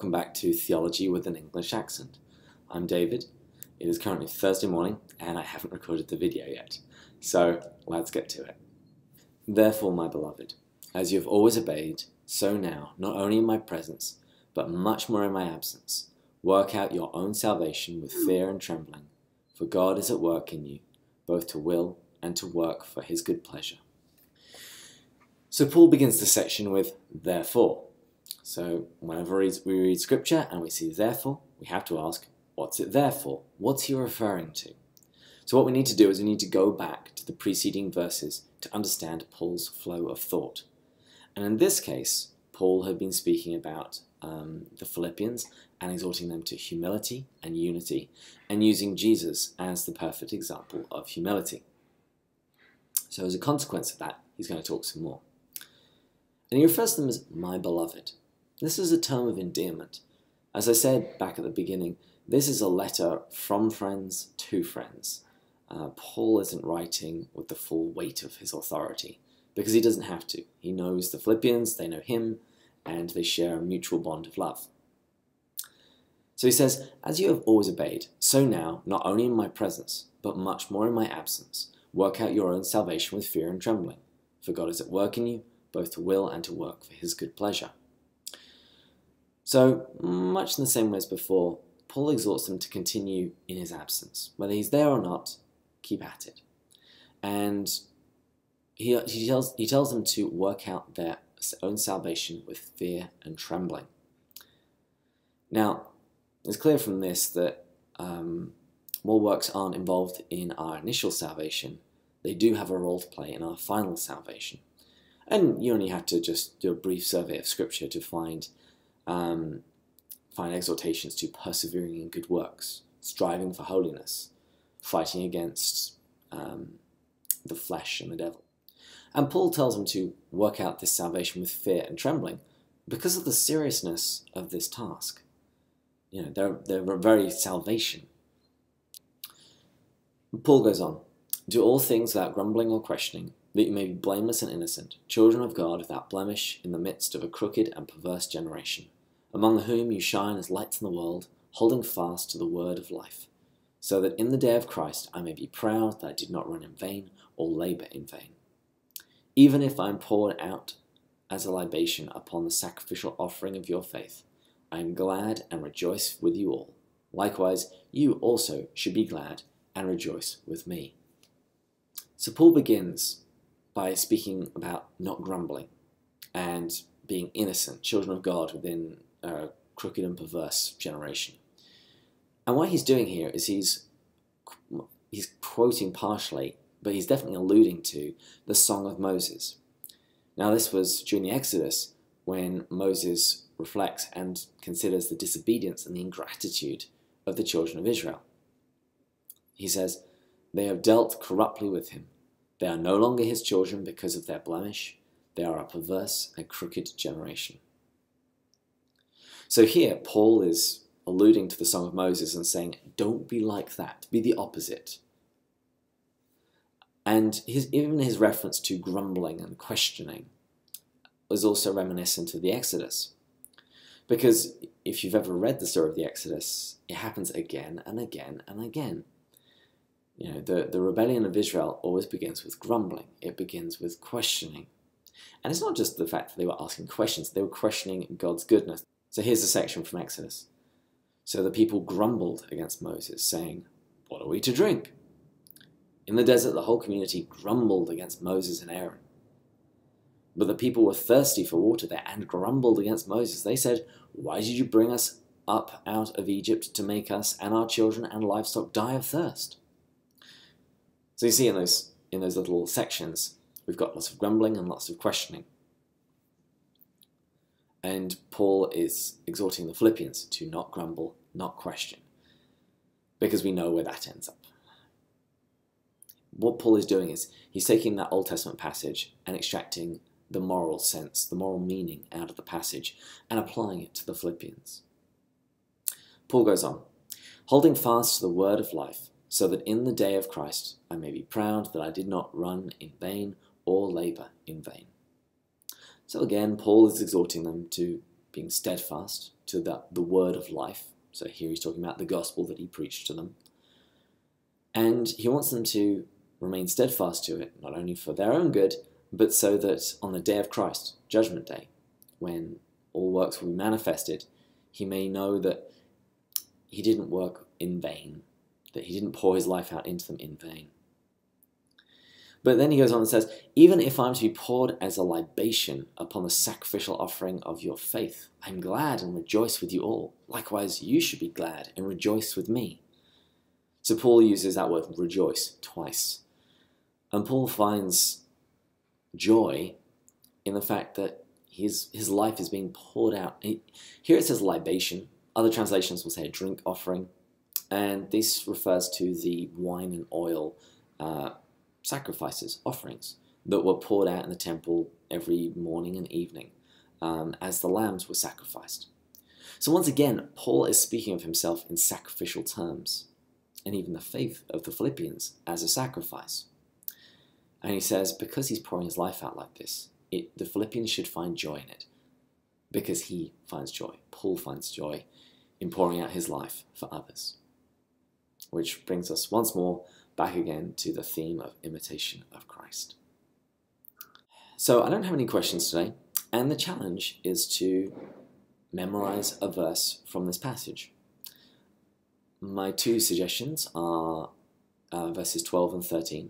welcome back to Theology with an English Accent. I'm David. It is currently Thursday morning and I haven't recorded the video yet, so let's get to it. Therefore, my beloved, as you have always obeyed, so now, not only in my presence, but much more in my absence, work out your own salvation with fear and trembling, for God is at work in you, both to will and to work for his good pleasure. So Paul begins the section with therefore. So whenever we read scripture and we see therefore, we have to ask, what's it there for? What's he referring to? So what we need to do is we need to go back to the preceding verses to understand Paul's flow of thought. And in this case, Paul had been speaking about the Philippians and exhorting them to humility and unity, and using Jesus as the perfect example of humility. So as a consequence of that, he's going to talk some more. And he refers to them as my beloved. This is a term of endearment. As I said back at the beginning, this is a letter from friends to friends. Paul isn't writing with the full weight of his authority, because he doesn't have to. He knows the Philippians, they know him, and they share a mutual bond of love. So he says, as you have always obeyed, so now, not only in my presence, but much more in my absence, work out your own salvation with fear and trembling. For God is at work in you, both to will and to work for his good pleasure. So, much in the same way as before, Paul exhorts them to continue in his absence. Whether he's there or not, keep at it. And he tells them to work out their own salvation with fear and trembling. Now, it's clear from this that more works aren't involved in our initial salvation. They do have a role to play in our final salvation. And you only have to just do a brief survey of Scripture to find exhortations to persevering in good works, striving for holiness, fighting against the flesh and the devil. And Paul tells them to work out this salvation with fear and trembling because of the seriousness of this task. You know, their very salvation. Paul goes on, do all things without grumbling or questioning, that you may be blameless and innocent, children of God without blemish in the midst of a crooked and perverse generation, among whom you shine as lights in the world, holding fast to the word of life, so that in the day of Christ I may be proud that I did not run in vain or labour in vain. Even if I am poured out as a libation upon the sacrificial offering of your faith, I am glad and rejoice with you all. Likewise, you also should be glad and rejoice with me. So Paul begins by speaking about not grumbling and being innocent, children of God within a crooked and perverse generation. And what he's doing here is he's quoting partially, but he's definitely alluding to the Song of Moses. Now this was during the Exodus when Moses reflects and considers the disobedience and the ingratitude of the children of Israel. He says, they have dealt corruptly with him. They are no longer his children because of their blemish. They are a perverse and crooked generation. So here, Paul is alluding to the Song of Moses and saying, don't be like that. Be the opposite. And even his reference to grumbling and questioning was also reminiscent of the Exodus. Because if you've ever read the story of the Exodus, it happens again and again and again. You know, the rebellion of Israel always begins with grumbling. It begins with questioning. And it's not just the fact that they were asking questions, they were questioning God's goodness. So here's a section from Exodus. So the people grumbled against Moses, saying, what are we to drink? In the desert, the whole community grumbled against Moses and Aaron. But the people were thirsty for water there and grumbled against Moses. They said, why did you bring us up out of Egypt to make us and our children and livestock die of thirst? So you see in those little sections, we've got lots of grumbling and lots of questioning. And Paul is exhorting the Philippians to not grumble, not question, because we know where that ends up. What Paul is doing is he's taking that Old Testament passage and extracting the moral sense, the moral meaning out of the passage and applying it to the Philippians. Paul goes on, holding fast to the word of life, so that in the day of Christ I may be proud that I did not run in vain or labour in vain. So again, Paul is exhorting them to being steadfast to the word of life. So here he's talking about the gospel that he preached to them. And he wants them to remain steadfast to it, not only for their own good, but so that on the day of Christ, Judgment Day, when all works will be manifested, he may know that he didn't work in vain, that he didn't pour his life out into them in vain. But then he goes on and says, even if I'm to be poured as a libation upon the sacrificial offering of your faith, I'm glad and rejoice with you all. Likewise, you should be glad and rejoice with me. So Paul uses that word rejoice twice. And Paul finds joy in the fact that his life is being poured out. Here it says libation. Other translations will say a drink offering. And this refers to the wine and oil sacrifices, offerings, that were poured out in the temple every morning and evening as the lambs were sacrificed. So once again, Paul is speaking of himself in sacrificial terms, and even the faith of the Philippians as a sacrifice. And he says, because he's pouring his life out like this, the Philippians should find joy in it, because he finds joy. Paul finds joy in pouring out his life for others. Which brings us once more back again to the theme of imitation of Christ. So I don't have any questions today, and the challenge is to memorize a verse from this passage. My two suggestions are verses 12 and 13.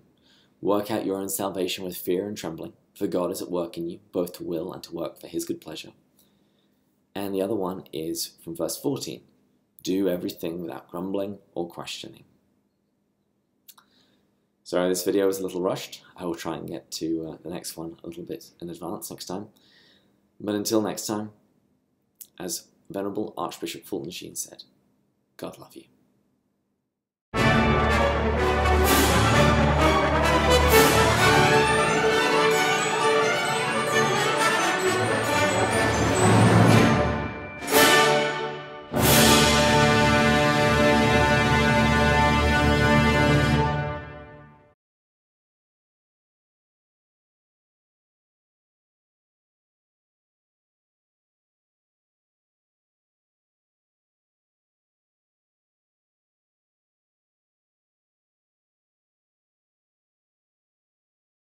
Work out your own salvation with fear and trembling, for God is at work in you, both to will and to work for his good pleasure. And the other one is from verse 14. Do everything without grumbling or questioning. Sorry, this video was a little rushed. I will try and get to the next one a little bit in advance next time. But until next time, as Venerable Archbishop Fulton Sheen said, God love you.